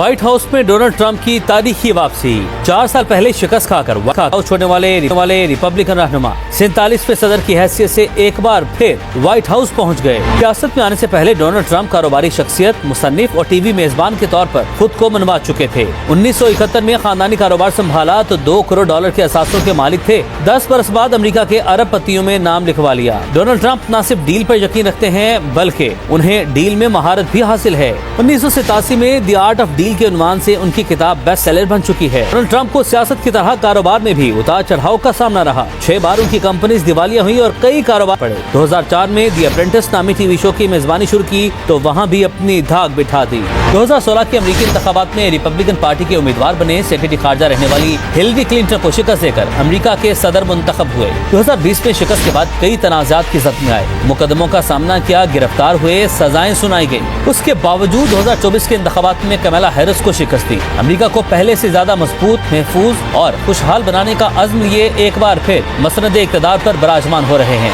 White house में Donald Trump की तारीखी वापसी। 4 साल पहले शिकस्त खाकर व्हाइट हाउस छोड़ने वाले रिपब्लिकन रहनुमा 47वें सदर की हैसियत से एक बार फिर व्हाइट हाउस पहुंच गए। सियासत में आने से पहले डोनाल्ड ट्रंप कारोबारी शख्सियत, मुसन्निफ और टीवी मेजबान के तौर पर खुद को मनवा चुके थे। 1971 में खानदानी कारोबार संभाला तो $2 करोड़ के असासों के मालिक थे। 10 बरस बाद अमेरिका के अरब पतियों में नाम लिखवा लिया। डोनाल्ड ट्रंप न सिर्फ डील पर यकीन रखते हैं बल्कि उन्हें डील में महारत भी हासिल है। 1987 में द आर्ट ऑफ डील के उन्वान से उनकी किताब बेस्ट सेलर बन चुकी है। डोनाल्ड ट्रंप को सियासत की तरह कारोबार में भी उतार चढ़ाव का सामना रहा। 6 बार उनकी कंपनीज दिवालिया हुई और कई कारोबार पड़े। 2004 में द अप्रेंटिस नामी टीवी शो की मेजबानी शुरू की तो वहाँ भी अपनी धाक बिठा दी। 2016 के अमेरिकी इंतखाबात में रिपब्लिकन पार्टी के उम्मीदवार बने सेक्रेटरी खारजा रहने वाली हिलरी क्लिंटन को शिकस्त देकर अमेरिका के सदर मुंतखब हुए। 2020 में शिकस्त के बाद कई तनाज़ात की जद में आए, मुकदमों का सामना किया, गिरफ्तार हुए, सजाएं सुनाई गई। उसके बावजूद 2024 के इंतखाबात में कमला हैरिस को शिकस्त दी। अमेरिका को पहले से ज्यादा मजबूत, महफूज और खुशहाल बनाने का अज़्म लिए एक बार फिर मसनद इक़्तिदार पर बराजमान हो रहे हैं।